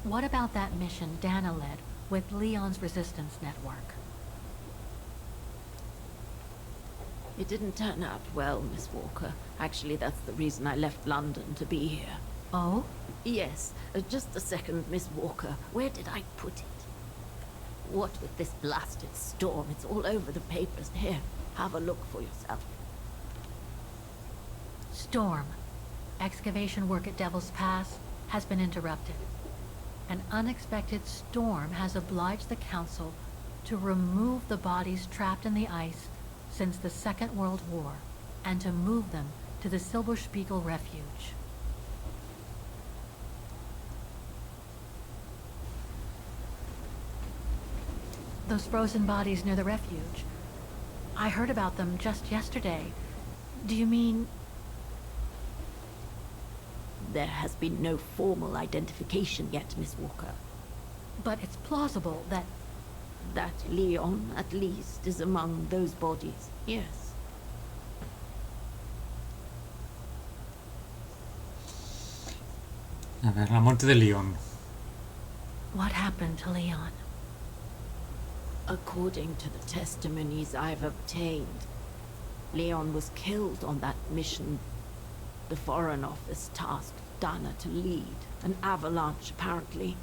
What about that mission Dana led with Leon's resistance network? It didn't turn out well, Miss Walker. Actually, that's the reason I left London to be here. Oh? Yes, just a second, Miss Walker. Where did I put it? What with this blasted storm? It's all over the papers. Here, have a look for yourself. Storm. Excavation work at Devil's Pass has been interrupted. An unexpected storm has obliged the Council to remove the bodies trapped in the ice since the Second World War, and to move them to the Silberspiegel Refuge. Those frozen bodies near the refuge. I heard about them just yesterday. Do you mean... There has been no formal identification yet, Miss Walker. But it's plausible that... That Leon, at least, is among those bodies, yes. A ver, la muerte de Leon. What happened to Leon? According to the testimonies I've obtained, Leon was killed on that mission the Foreign Office tasked Dana to lead. An avalanche, apparently.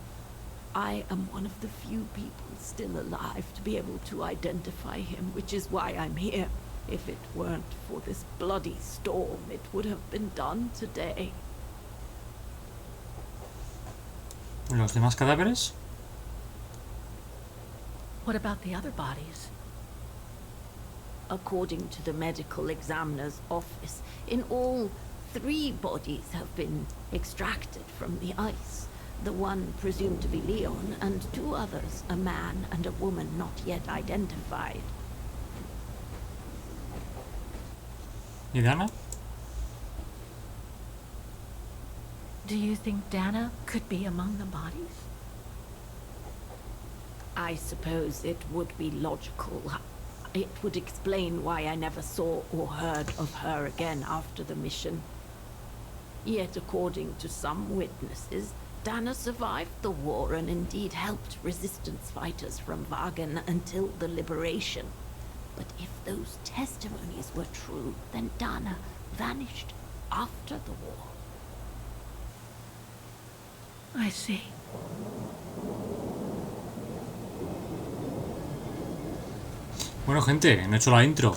I am one of the few people still alive to be able to identify him, which is why I'm here. If it weren't for this bloody storm, it would have been done today. ¿Los demás cadáveres? What about the other bodies? According to the medical examiner's office, in all, 3 bodies have been extracted from the ice. The one presumed to be Leon, and 2 others, a man and a woman not yet identified. ¿Y Dana? Do you think Dana could be among the bodies? I suppose it would be logical. It would explain why I never saw or heard of her again after the mission. Yet, according to some witnesses, Dana survived the war and indeed helped resistance fighters from Wagen until the liberation. But if those testimonies were true, then Dana vanished after the war. I see. Bueno, gente, no he hecho la intro.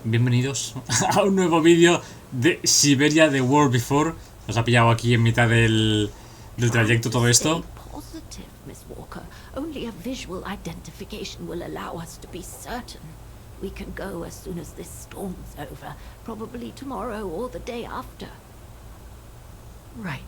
Bienvenidos a un nuevo vídeo de Syberia The War Before. Nos ha pillado aquí en mitad del trayecto todo esto. Positive, Miss Walker. Only a visual identification will allow us to be certain. We can go as soon as this storm's over, probably tomorrow or the day after. Right.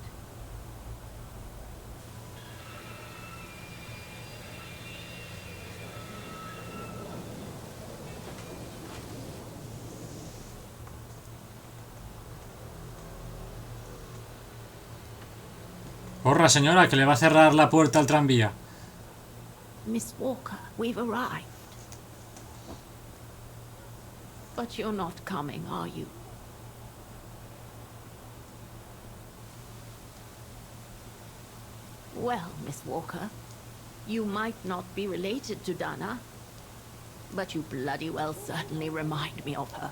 Corra, señora, que le va a cerrar la puerta al tranvía. Miss Walker, we've arrived. But you're not coming, are you? Well, Miss Walker, you might not be related to Dana, but you bloody well certainly remind me of her.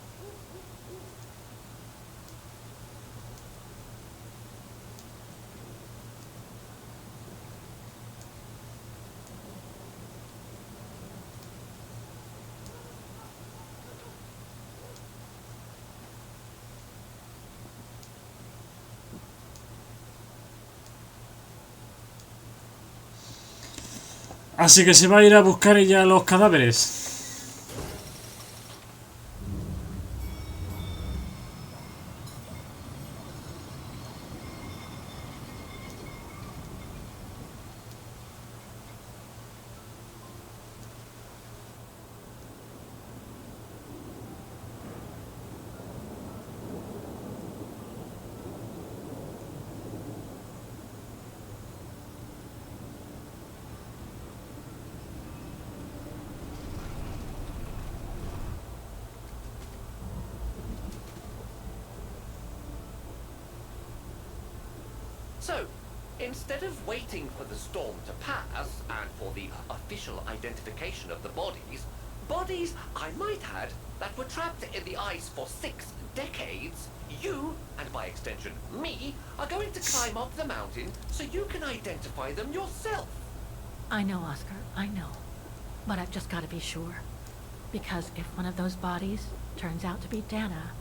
Así que se va a ir a buscar ella los cadáveres. So, Instead of waiting for the storm to pass and for the official identification of the bodies, I might add, that were trapped in the ice for 6 decades, you, and by extension me, are going to climb up the mountain so you can identify them yourself. I know, Oscar, I know. But I've just got to be sure. Because if one of those bodies turns out to be Dana,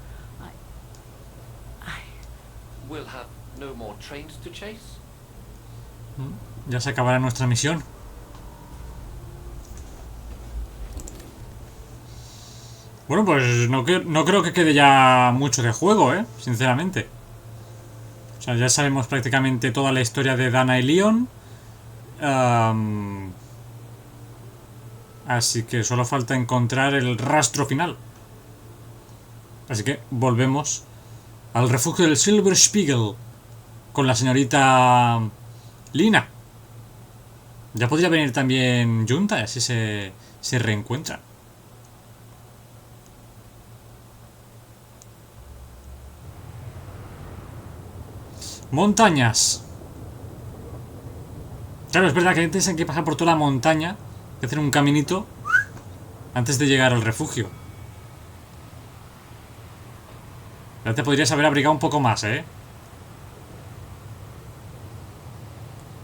We'll have no more trains to chase? Ya se acabará nuestra misión. Bueno, pues no creo que quede ya mucho de juego, sinceramente. O sea, ya sabemos prácticamente toda la historia de Dana y Leon. Así que solo falta encontrar el rastro final. Así que volvemos al refugio del Silver Spiegel con la señorita Lina. Ya podría venir también Junta, así se reencuentran. Montañas. Claro, es verdad que antes hay que pasar por toda la montaña, hay que hacer un caminito antes de llegar al refugio. Ya te podrías haber abrigado un poco más,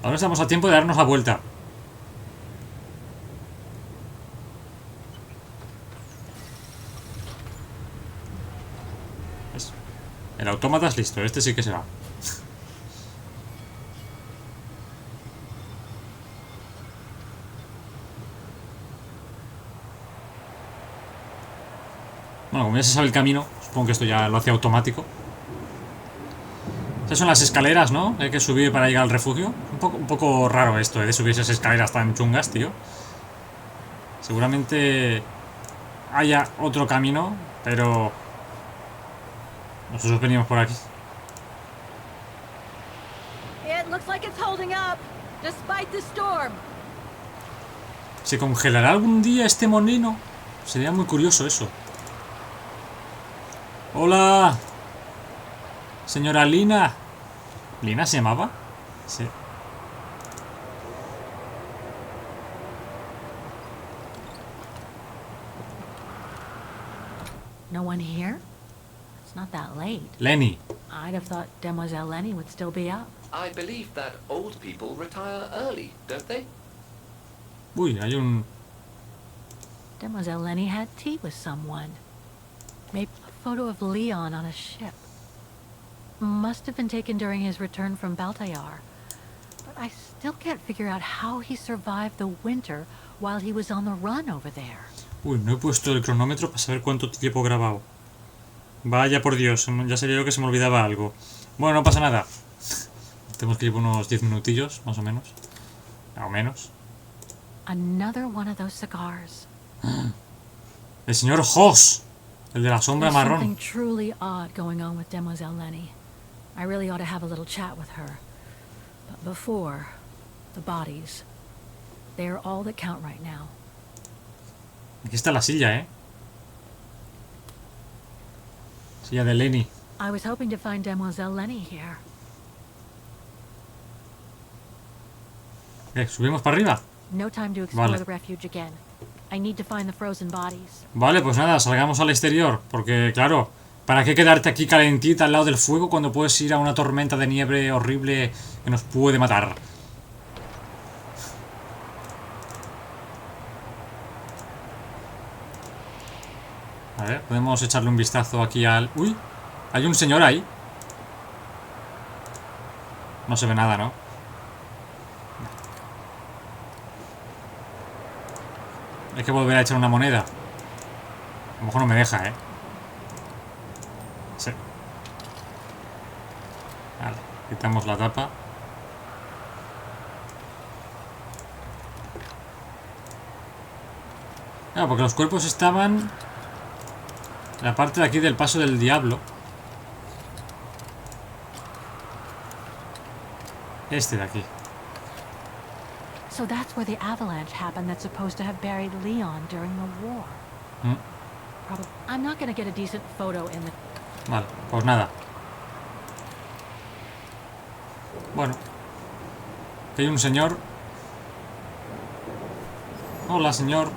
Ahora estamos a tiempo de darnos la vuelta. ¿Ves? El autómata es listo, este sí que se va. Bueno, como ya se sabe el camino, supongo que esto ya lo hace automático. Estas son las escaleras, ¿no? Hay que subir para llegar al refugio. Un poco raro esto, de subir esas escaleras tan chungas, tío. Seguramente haya otro camino, pero nosotros venimos por aquí. It looks like it's holding up, despite the storm. ¿Se congelará algún día este molino? Sería muy curioso eso. Hola, señora Lina. ¿Lina se llamaba? Sí. No one here? It's not that late. Lenny. I'd have thought Demoiselle Lenny would still be up. I believe that old people retire early, don't they? Uy, hay un... Demoiselle Lenny had tea with someone. Maybe a photo of Leon on a ship. Must have been taken during his return from Baltayar. But I still can't figure out how he survived the winter while he was on the run over there. Uy, no he puesto el cronómetro para saber cuánto tiempo he grabado. Vaya por Dios, ya sabía yo que se me olvidaba algo. Bueno, no pasa nada. Tenemos que llevar unos 10 minutillos, más o menos. O menos. Another one of those cigars. El señor Hoss, el de la sombra There's marrón. something truly odd going on with Demoiselle Lenny. I really ought to have a little chat with her. But before, the bodies. They are all that count right now. Aquí está la silla, Silla de Lenny. I was hoping to find Demoiselle Lenny here. ¿Subimos para arriba? No time to explore Vale. the refuge again. I need to find the frozen bodies. Vale, pues nada, salgamos al exterior. Porque, claro, ¿para qué quedarte aquí calentita al lado del fuego cuando puedes ir a una tormenta de nieve horrible que nos puede matar? A ver, podemos echarle un vistazo aquí al... ¡Uy! Hay un señor ahí. No se ve nada, ¿no? Hay que volver a echar una moneda. A lo mejor no me deja, Sí. Vale, quitamos la tapa. Claro, porque los cuerpos estaban... en la parte de aquí del paso del diablo. Este de aquí. So that's where the avalanche happened that's supposed to have buried Leon during the war. Probably. I'm not gonna get a decent photo in the... Vale, pues nada. Bueno, Aquí hay un señor. Hola, señor.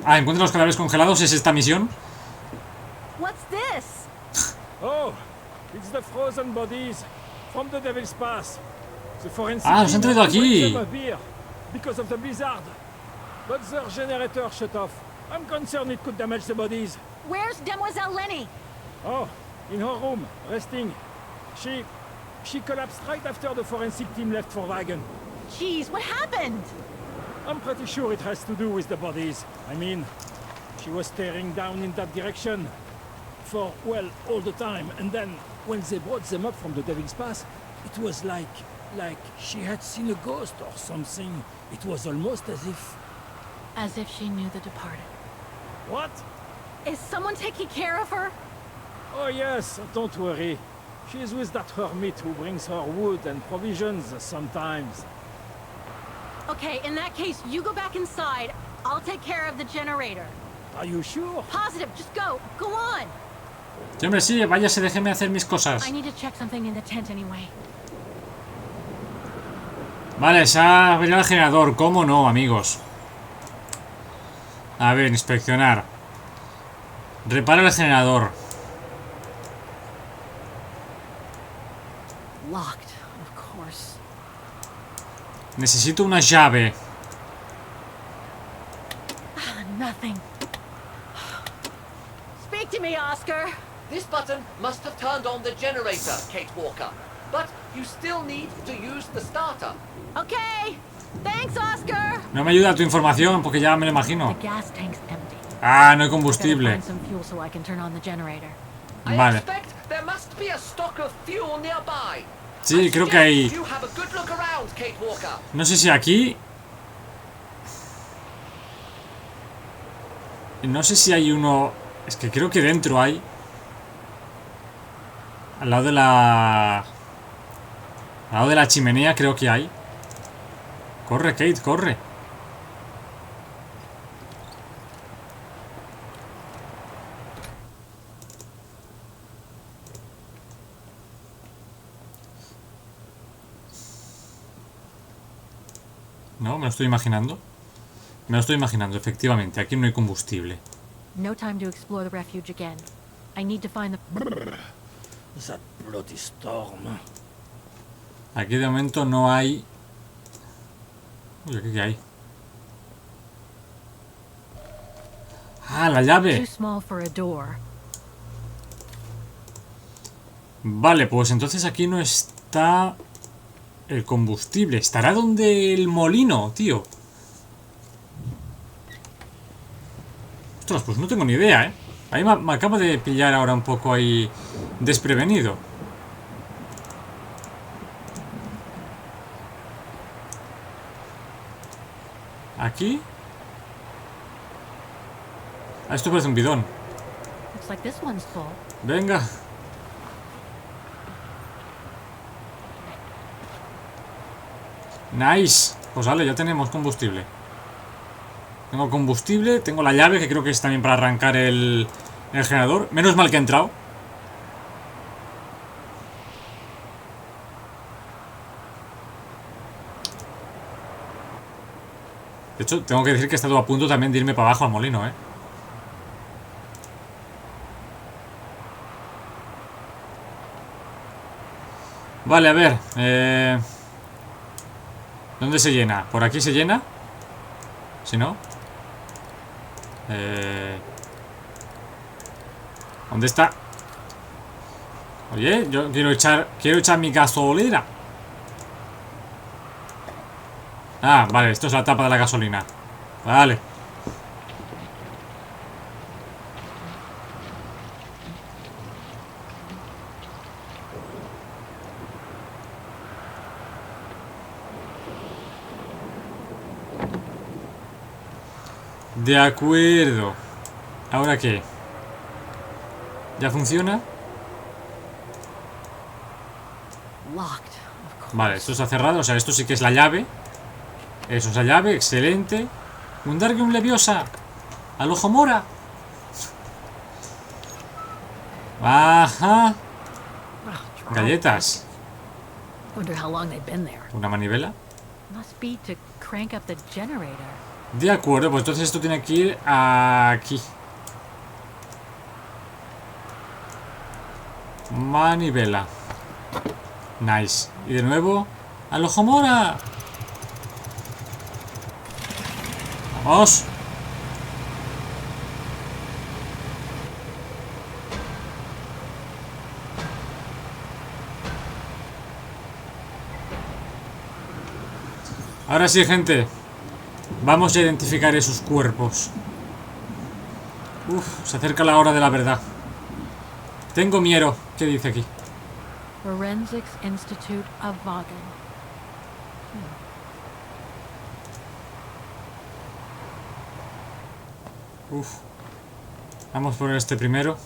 Ah, encuentra los cadáveres congelados. ¿Es esta misión? What's this? Oh, it's the frozen bodies from the Devil's Pass. The forensic Ah, los han team traído aquí. brought them here because of the blizzard. But their generator shut off. I'm concerned it could damage the bodies. Where's Demoiselle Lenny? Oh, in her room, resting. She collapsed right after the forensic team left for Wagen. Jeez, what happened? I'm pretty sure it has to do with the bodies. I mean, she was staring down in that direction for, well, all the time. And then, when they brought them up from the Devil's Pass, it was like she had seen a ghost or something. It was almost as if... As if she knew the departed. What? Is someone taking care of her? Oh yes, don't worry. She's with that hermit who brings her wood and provisions sometimes. Okay, in that case, you go back inside. I'll take care of the generator. Are you sure? Positive, just go. Go on. Sí, hombre, sí, váyase, déjeme hacer mis cosas. I need to check something in the tent anyway. Vale, se ha averiado el generador. ¿Cómo no, amigos? A ver, inspeccionar. Repara el generador. Locked, of course. Necesito una llave. Nothing. Speak to me, Oscar. This button must have turned on the generator, Kate Walker. But you still need to use the starter. Okay. Thanks, Oscar. No me ayuda tu información porque ya me lo The imagino. gas tank's empty. Ah, no hay Gotta combustible. find some fuel so I can turn on the generator. I Vale. expect there must be a stock of fuel nearby. Sí, creo que hay. You have a good look around, Kate Walker. No sé si aquí. No sé si hay uno. Es que creo que dentro hay. Al lado de la. Al lado de la chimenea creo que hay. Corre, Kate, corre. No, me lo estoy imaginando. Me lo estoy imaginando, efectivamente. Aquí no hay combustible. No time to explore the refuge again. I need to find the... That bloody storm. Aquí de momento no hay. Uy, ¿aquí qué hay? Ah, la Too llave. small for a door. Vale, pues entonces aquí no está el combustible. ¿Estará donde el molino, tío? Ostras, pues no tengo ni idea, ¿eh? Ahí me acaba de pillar ahora un poco ahí desprevenido. Aquí. Ah, esto parece un bidón. Looks like this one's full. Venga. Nice. Pues vale, ya tenemos combustible. Tengo combustible, tengo la llave, que creo que es también para arrancar el generador. Menos mal que he entrado. De hecho, tengo que decir que he estado a punto también de irme para abajo al molino, ¿eh? Vale, a ver. ¿Dónde se llena? ¿Por aquí se llena? Si no. ¿Dónde está? Oye, yo quiero echar mi gasolina. Ah, vale, esto es la tapa de la gasolina. Vale. De acuerdo. ¿Ahora qué? ¿Ya funciona? Locked, of course. Vale, esto está cerrado. O sea, esto sí que es la llave. Eso es la llave, excelente. Wingardium Leviosa. Al ojo mora. Ajá. Oh, Galletas. Wonder how long they've been there. Una manivela. Must be to crank up the generator. De acuerdo, pues entonces esto tiene que ir aquí. Manivela. Nice. Y de nuevo, ¡al ojo mora! ¡Vamos! Ahora sí, gente. Vamos a identificar esos cuerpos. Uf, se acerca la hora de la verdad. Tengo miedo. ¿Qué dice aquí? Forensics Institute of Vagen. Uf. Vamos por este primero.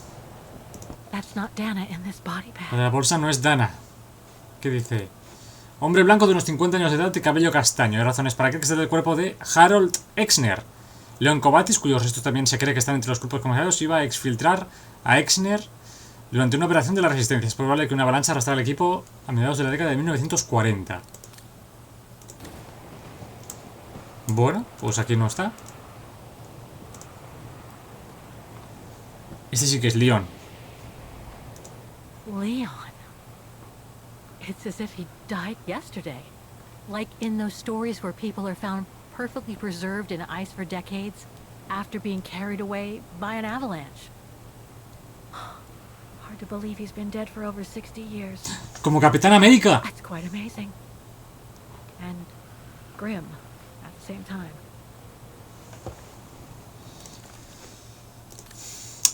That's not Dana in this body La bag. de la bolsa no es Dana. ¿Qué dice? Hombre blanco de unos 50 años de edad y cabello castaño. Hay razones para creer que sea del cuerpo de Harold Exner. Leon Kovatis, cuyos restos también se cree que están entre los cuerpos comisarios, iba a exfiltrar a Exner durante una operación de la Resistencia. Es probable que una avalancha arrastrara al equipo a mediados de la década de 1940. Bueno, pues aquí no está. Este sí que es Leon. Leon. It's as if he died yesterday. Like in those stories where people are found perfectly preserved in ice for decades after being carried away by an avalanche. Hard to believe he's been dead for over 60 years. Como Capitán América. That's quite amazing. And grim at the same time.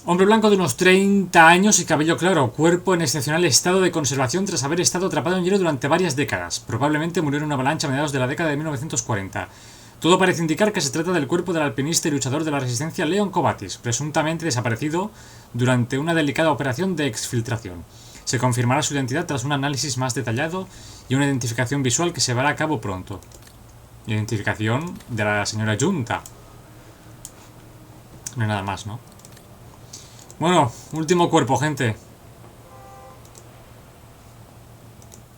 Hombre blanco de unos 30 años y cabello claro, cuerpo en excepcional estado de conservación tras haber estado atrapado en hielo durante varias décadas. Probablemente murió en una avalancha a mediados de la década de 1940. Todo parece indicar que se trata del cuerpo del alpinista y luchador de la resistencia Leon Kovatis, presuntamente desaparecido durante una delicada operación de exfiltración. Se confirmará su identidad tras un análisis más detallado y una identificación visual que se llevará a cabo pronto. Identificación de la señora Junta. No hay nada más, ¿no? Bueno, último cuerpo, gente.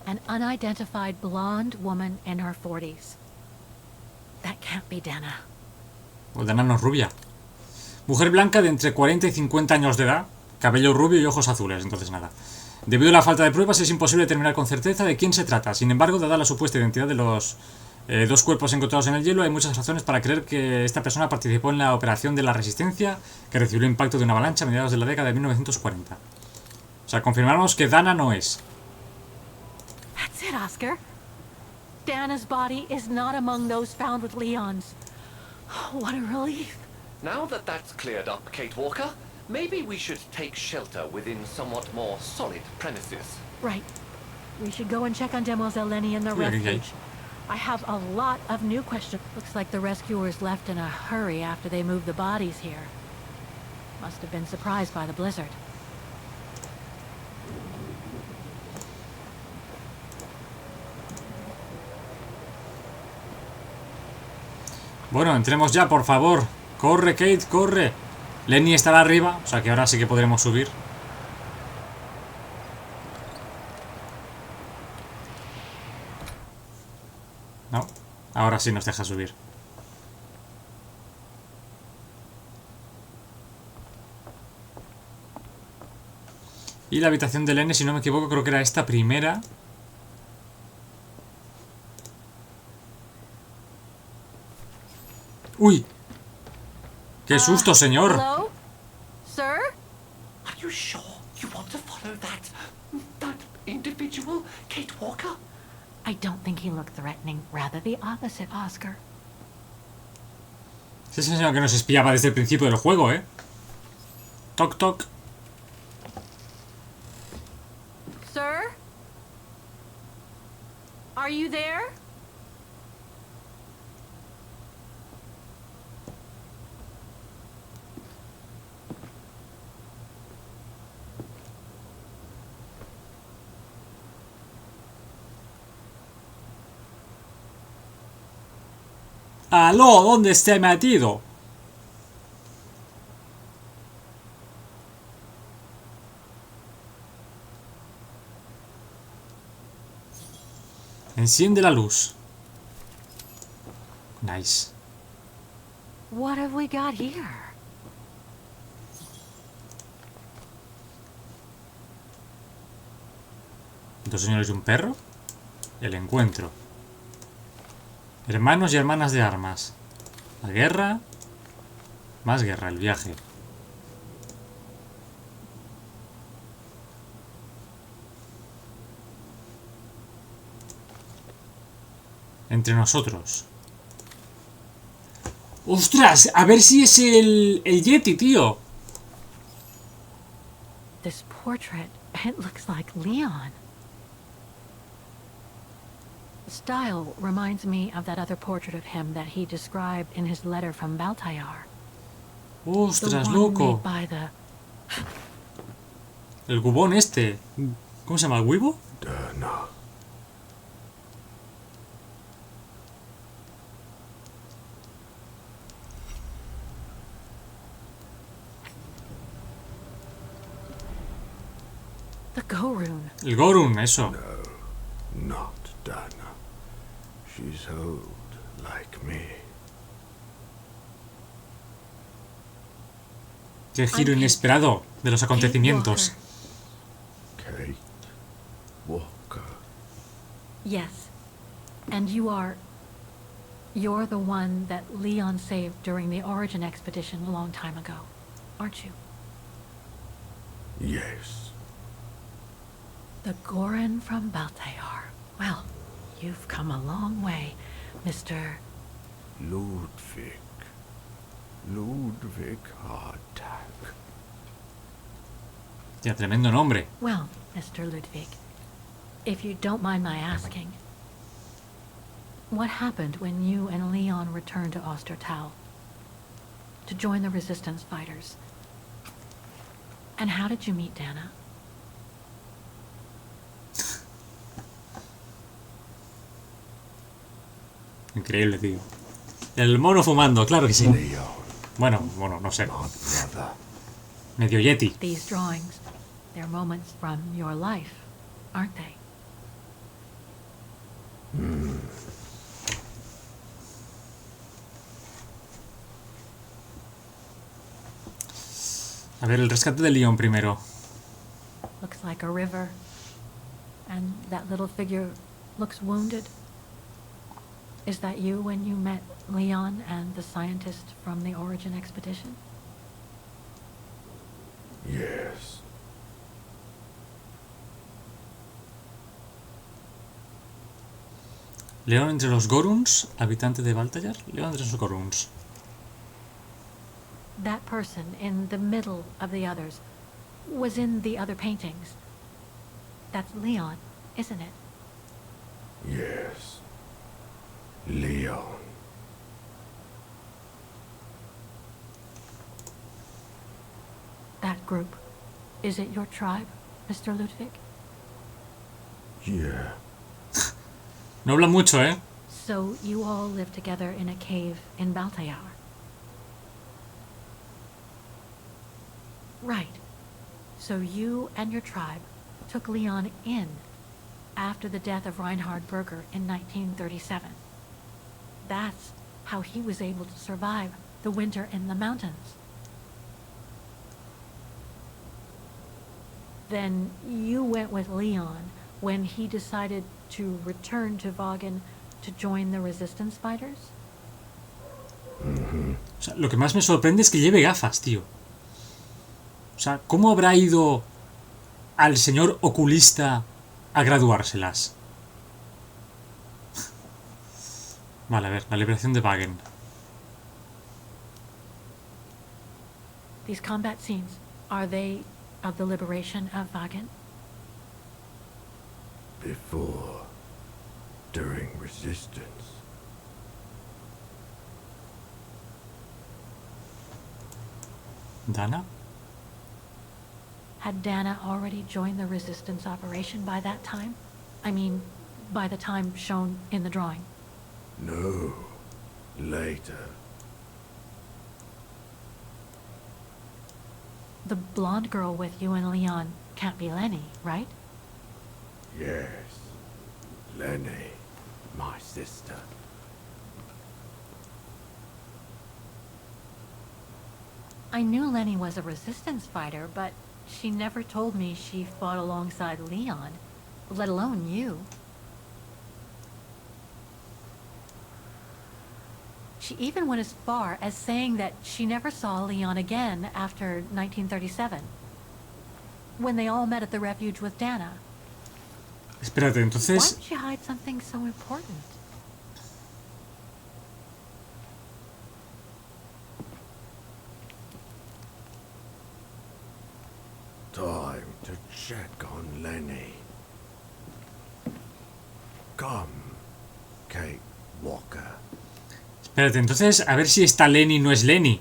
An unidentified blonde woman in her 40s. That can't be Dana. O de enano rubia. Mujer blanca de entre 40 y 50 años de edad, cabello rubio y ojos azules, entonces nada. Debido a la falta de pruebas es imposible determinar con certeza de quién se trata. Sin embargo, dada la supuesta identidad de los dos cuerpos encontrados en el hielo, hay muchas razones para creer que esta persona participó en la operación de la Resistencia que recibió el impacto de una avalancha a mediados de la década de 1940. O sea, confirmamos que Dana no es. That's it, Oscar. Dana's body is not among those found with Leon's. What a relief. Now that that's cleared up, Kate Walker, maybe we should take shelter within somewhat more solid premises. Right. We should go and check on Demoiselle Lenny in the Yeah, okay. refuge. I have a lot of new questions. Looks like the rescuers left in a hurry after they moved the bodies here. Must have been surprised by the blizzard. Bueno, entremos ya, por favor. Corre, Kate, corre. Lenny estará arriba, o sea que ahora sí que podremos subir. No, ahora sí nos deja subir. Y la habitación de Lenny, si no me equivoco, creo que era esta primera. ¡Uy! ¡Qué susto, señor! Hello? Sir? Are you sure you want to follow that individual, Kate Walker? I don't think he looked threatening. Rather the opposite, Oscar. Es ese señor que nos espiaba desde el principio del juego, ¿eh? Toc, toc. Sir? Are you there? ¡Aló! ¿Dónde está metido? Enciende la luz. Nice. What have we got here? Dos señores y un perro. El encuentro. Hermanos y hermanas de armas. La guerra. Más guerra, el viaje. Entre nosotros. ¡Ostras! A ver si es el Yeti, tío. This portrait, it looks like Leon. The style reminds me of that other portrait of him that he described in his letter from Baltayar. The ¡Ostras, one loco! made by the... El cubón este. ¿Cómo se llama? ¿El huevo? Derna. the Gorun. El Gorun, eso. Not Derna. She's old, like me. Qué giro inesperado de los acontecimientos. Kate Walker. Yes. And you're the one that Leon saved during the Origin expedition a long time ago, aren't you? Yes. The Goran from Baltayar. Well, you've come a long way, Mr. Ludwig. Ludwig Hardtack. Tía, tremendo nombre. Well, Mr. Ludwig, if you don't mind my asking, what happened when you and Leon returned to Ostertal to join the resistance fighters? And how did you meet Dana? Increíble, tío. El mono fumando, claro que sí. Leon, Bueno, no sé. my brother. Medio Yeti. These drawings, they're moments from your life, aren't they? A ver, el rescate de Leon primero. Looks like a river. And that little figure looks wounded. Is that you when you met Leon and the scientist from the Origin expedition? Yes. Leon entre los Goruns, habitante de Baltayar. Leon entre los Goruns. That person in the middle of the others was in the other paintings. That's Leon, isn't it? Yes. Leon. That group. Is it your tribe, Mr. Ludwig? Yeah. No habla mucho, ¿eh? So you all live together in a cave in Baltayar? Right. So you and your tribe took Leon in after the death of Reinhard Berger in 1937. That's how he was able to survive the winter in the mountains. Then you went with Leon when he decided to return to Vagen to join the resistance fighters? O sea, lo que más me sorprende es que lleve gafas, tío. O sea, ¿cómo habrá ido al señor oculista a graduárselas? Vale, a ver, la liberación de Vagen. These combat scenes, are they of the liberation of Vagen? Before. During resistance. ¿Dana? Had Dana already joined the resistance operation by that time? I mean, by the time shown in the drawing. No. Later. The blonde girl with you and Leon can't be Lenny, right? Yes. Lenny. My sister. I knew Lenny was a resistance fighter, but she never told me she fought alongside Leon, let alone you. She even went as far as saying that she never saw Leon again after 1937, when they all met at the refuge with Dana. Espérate, Why entonces... did she hide something so important? Time to check on Lenny. Come, Kate Walker. Espérate, entonces a ver si esta Lenny no es Lenny.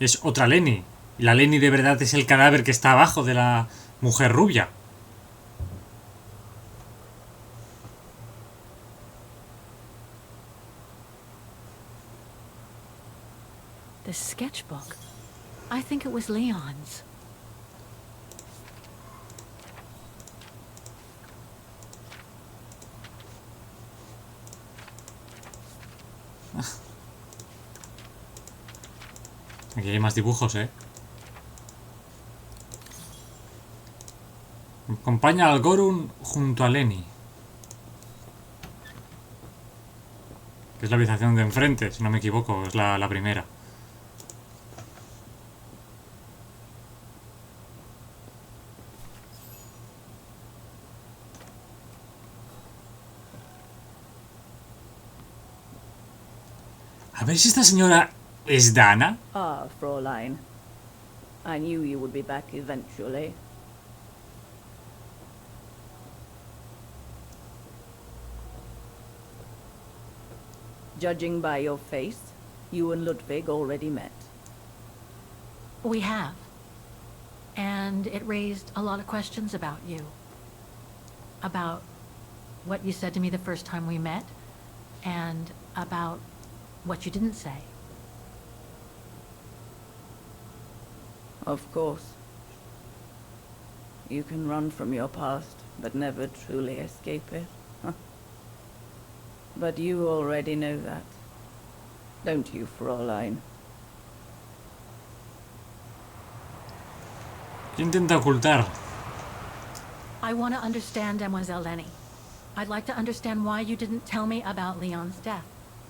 Es otra Lenny. Y la Lenny de verdad es el cadáver que está abajo de la mujer rubia. The sketchbook. I think it was Leon's. Aquí hay más dibujos, Acompaña al Gorun junto a Lenny. Que es la habitación de enfrente, si no me equivoco, es la primera. A ver si esta señora es Dana. Ah, Fräulein. I knew you would be back eventually. Judging by your face, you and Ludwig already met. We have. And it raised a lot of questions about you. About what you said to me the first time we met, and about what you didn't say. Of course. You can run from your past, but never truly escape it. But you already know that. Don't you, Fräulein? ¿Qué intenta ocultar? I want to understand Demoiselle Lenny. I'd like to understand why you didn't tell me about Leon's death,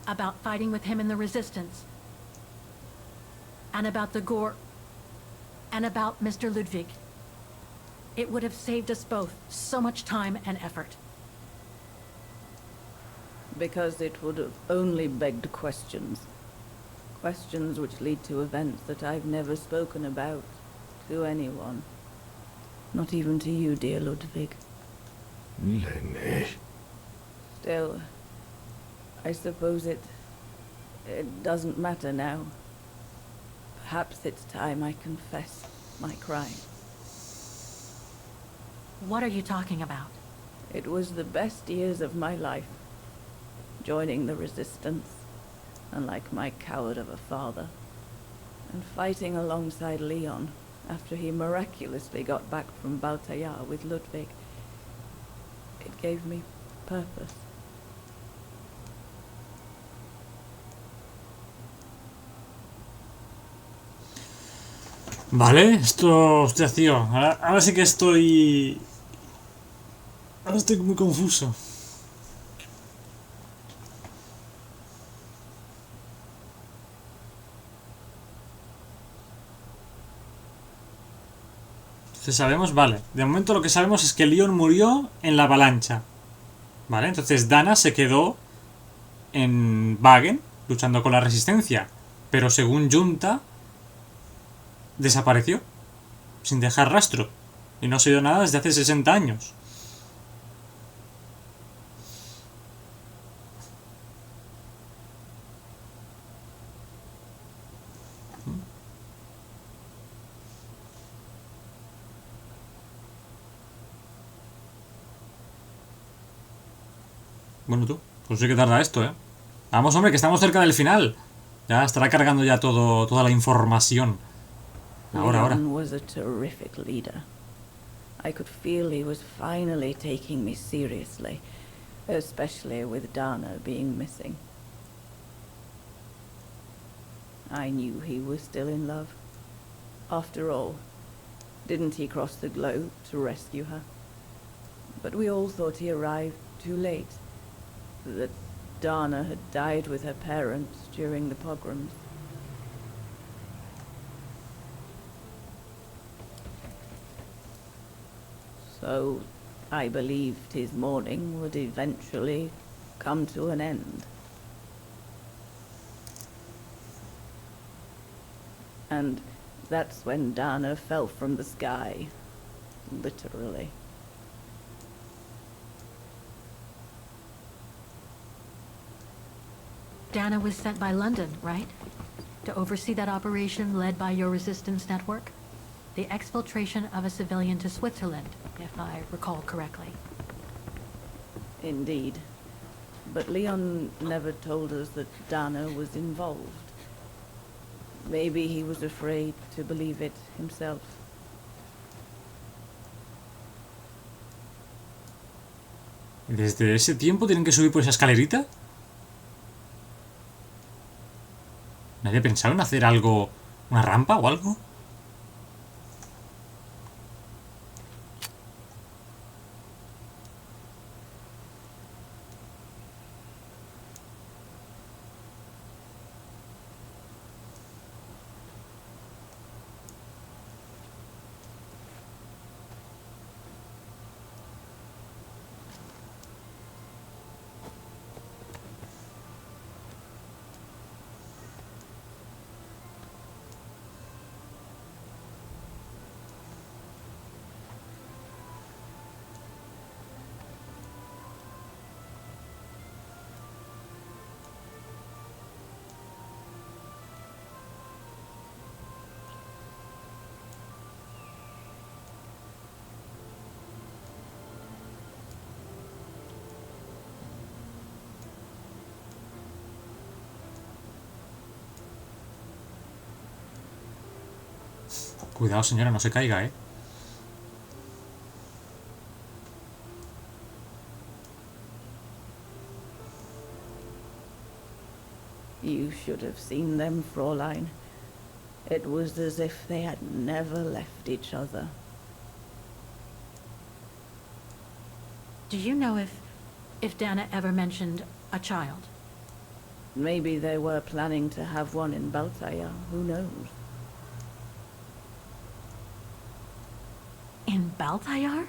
about fighting with him in the Resistance, and about the gore, and about Mr. Ludwig. It would have saved us both so much time and effort. Because it would have only begged questions. Questions which lead to events that I've never spoken about to anyone. Not even to you, dear Ludwig. Lenny. Still, I suppose it doesn't matter now. Perhaps it's time I confess my crime. What are you talking about? It was the best years of my life. Joining the Resistance, unlike my coward of a father, and fighting alongside Leon after he miraculously got back from Baltayar with Ludwig. It gave me purpose. Vale, esto... Hostia, tío. Ahora sí que estoy... Ahora estoy muy confuso. Entonces sabemos, vale. De momento lo que sabemos es que Leon murió en la avalancha. Vale, entonces Dana se quedó en Wagen luchando con la resistencia. Pero según Junta, desapareció sin dejar rastro. Y no ha sido nada desde hace 60 años. Bueno, tú, pues sí que tarda esto, Vamos, hombre, que estamos cerca del final. Ya estará cargando ya toda la información. Ahora. Leon was a terrific leader. I could feel he was finally taking me seriously, especially with Dana being missing. I knew he was still in love, After all, didn't he cross the globe to rescue her? But we all thought he arrived too late. That Dana had died with her parents during the pogroms. So, I believed his mourning would eventually come to an end. And that's when Dana fell from the sky, literally. Dana was sent by London, right? To oversee that operation led by your resistance network? The exfiltration of a civilian to Switzerland, if I recall correctly. Indeed. But Leon never told us that Dana was involved. Maybe he was afraid to believe it himself. ¿Desde ese tiempo tienen que subir por esa escalerita? ¿Nadie ha pensado en hacer algo, una rampa o algo? Cuidado, señora, no se caiga, ¿eh? You should have seen them, Fräulein. It was as if they had never left each other. Do you know if Dana ever mentioned a child? Maybe they were planning to have one in Baltaya, who knows? In Baltayar?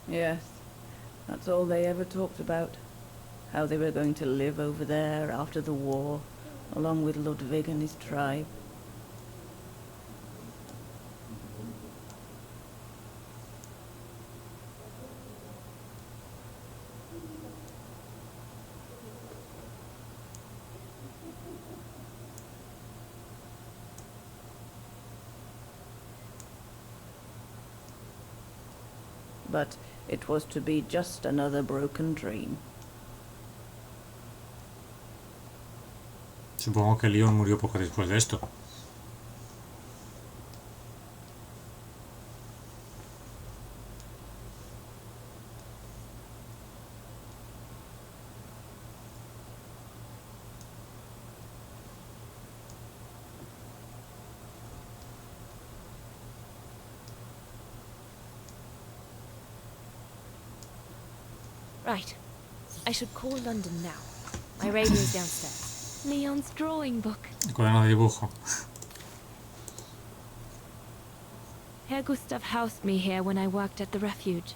Yes, that's all they ever talked about. How they were going to live over there after the war, along with Ludwig and his tribe. But it was to be just another broken dream. Supongo que Leon murió poco después de esto. Right. I should call London now. My radio's downstairs. Leon's drawing book. El cuaderno de dibujo. Herr Gustav housed me here when I worked at the refuge.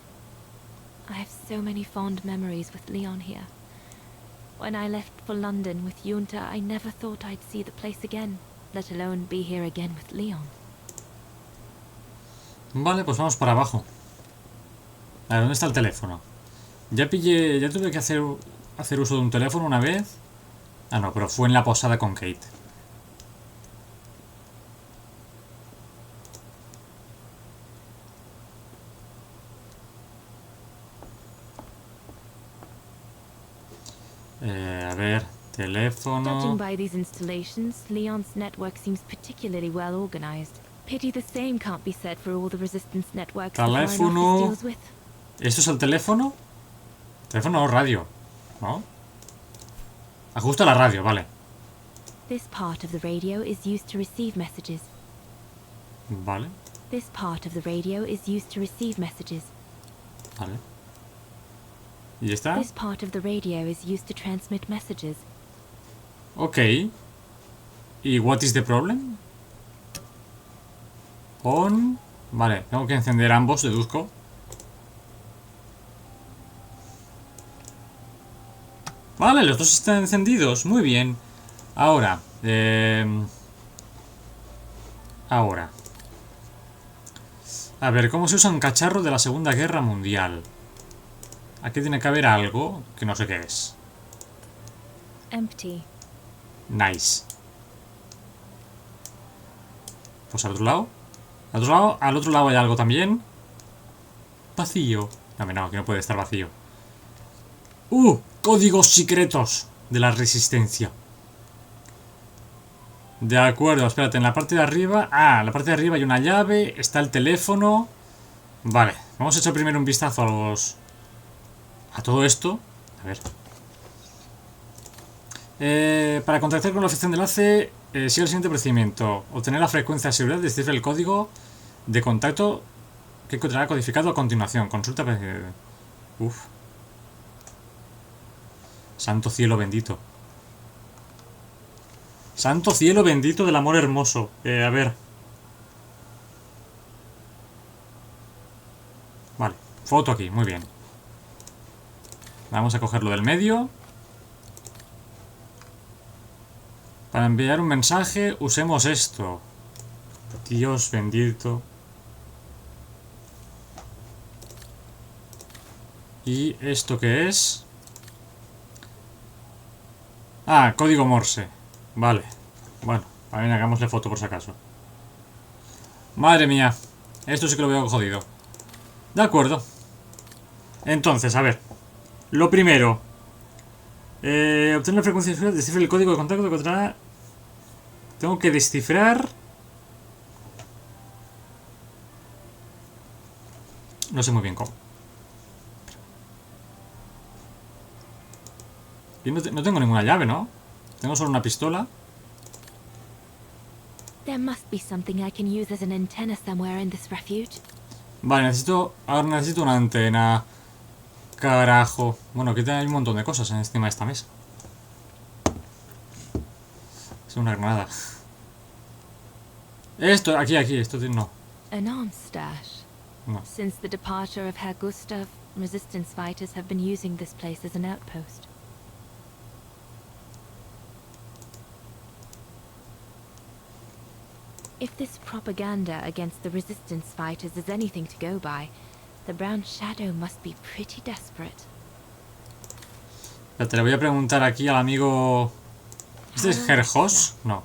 I have so many fond memories with Leon here. When I left for London with Junta, I never thought I'd see the place again, let alone be here again with Leon. Vale, pues vamos para abajo. A ver, ¿dónde está el teléfono? Ya tuve que hacer uso de un teléfono una vez. Ah, no, pero fue en la posada con Kate. A ver, teléfono. Judging by these installations, Leon's network seems particularly well organized. Pity the same can't be said for all the resistance networks the Foreign Teléfono. Office deals with. ¿Esto es el teléfono? Teléfono o radio, ¿no? Ajusta la radio, vale. This part of the radio is used to receive messages. Vale, This part of the radio is used to receive messages. vale. ¿Y está? This part of the radio is used to transmit messages. Ok. ¿Y what is the problem? On... Vale, tengo que encender ambos, deduzco. Vale, los dos están encendidos. Muy bien. Ahora. Ahora. A ver, ¿cómo se usa un cacharro de la Segunda Guerra Mundial? Aquí tiene que haber algo que no sé qué es. Empty. Nice. Pues al otro lado. Al otro lado hay algo también. Vacío. No, aquí no puede estar vacío. Códigos secretos de la resistencia. De acuerdo, espérate, en la parte de arriba... en la parte de arriba hay una llave, está el teléfono... Vale, vamos a echar primero un vistazo a los... a todo esto. A ver. Para contactar con la oficina de enlace, sigue el siguiente procedimiento. Obtener la frecuencia de seguridad, descifrar el código de contacto que encontrará codificado a continuación. Consulta... Uf. Santo cielo bendito. Santo cielo bendito del amor hermoso. A ver. Vale, foto aquí, muy bien. Vamos a cogerlo del medio. Para enviar un mensaje, usemos esto. Dios bendito. ¿Y esto qué es? Código Morse. Vale. Bueno, también hagámosle foto por si acaso. Madre mía. Esto sí que lo veo jodido. De acuerdo. Entonces, a ver. Lo primero. Obtener la frecuencia de descifrar el código de contacto contra... Tengo que descifrar... No sé muy bien cómo. Y no tengo ninguna llave, ¿no? Tengo solo una pistola. There must be something I can use as an antenna somewhere in this refuge. Vale, ahora necesito una antena. Carajo. Bueno, aquí hay un montón de cosas encima de esta mesa. Es una granada. Esto, aquí, esto no. An arms stash. No. Since the departure of Herr Gustav, resistance fighters have been using this place as an outpost. If this propaganda against the resistance fighters is anything to go by, the Brown Shadow must be pretty desperate. Te le voy a preguntar aquí al amigo... ¿Este es Herr Hoss? No.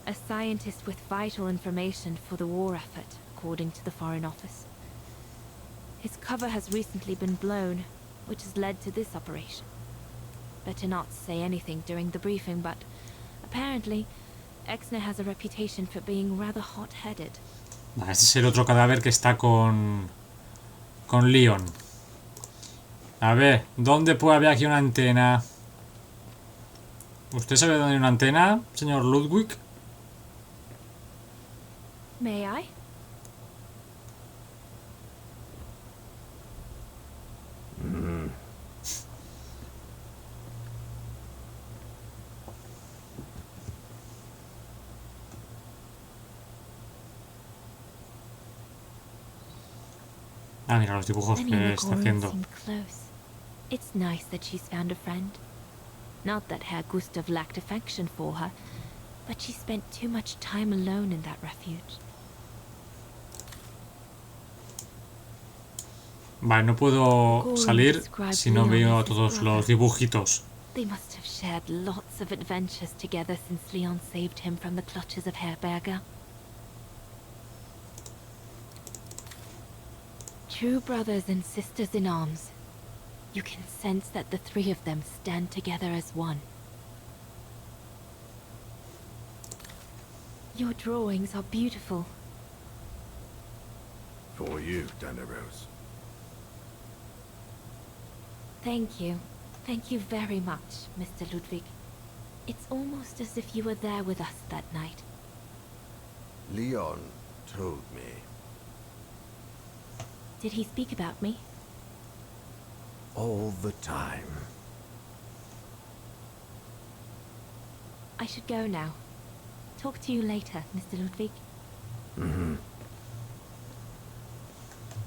A scientist with vital information for the war effort, according to the Foreign Office. His cover has recently been blown, which has led to this operation. Better not say anything during the briefing, but apparently Exner has a reputation for being rather hot-headed. Este es el otro cadáver que está con Leon. A ver, ¿dónde puede haber aquí una antena? ¿Usted sabe dónde hay una antena, señor Ludwig? May I? Mira los dibujos que está haciendo. It's nice that she's found a friend. Not that Herr Gustav lacked affection for her, but she spent too much time alone in that refuge. Vale, no puedo salir si no veo todos los dibujitos. They must have shared lots of adventures together since Leon saved him from the clutches of Herberger. True brothers and sisters in arms. You can sense that the three of them stand together as one. Your drawings are beautiful. For you, Daneros. Thank you. Thank you very much, Mr. Ludwig. It's almost as if you were there with us that night. Leon told me. Did he speak about me? All the time. I should go now. Talk to you later, Mr. Ludwig.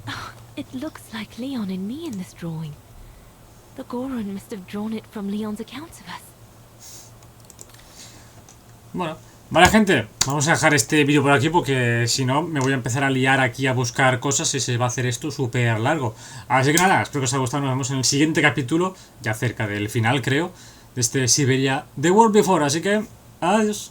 Oh, it looks like Leon and me in this drawing. The Goron must have drawn it from Leon's accounts of us. Bueno, vale gente, vamos a dejar este vídeo por aquí porque si no me voy a empezar a liar aquí a buscar cosas y se va a hacer esto súper largo. Así que nada, espero que os haya gustado, nos vemos en el siguiente capítulo, ya cerca del final creo, de este Syberia The World Before, así que adiós.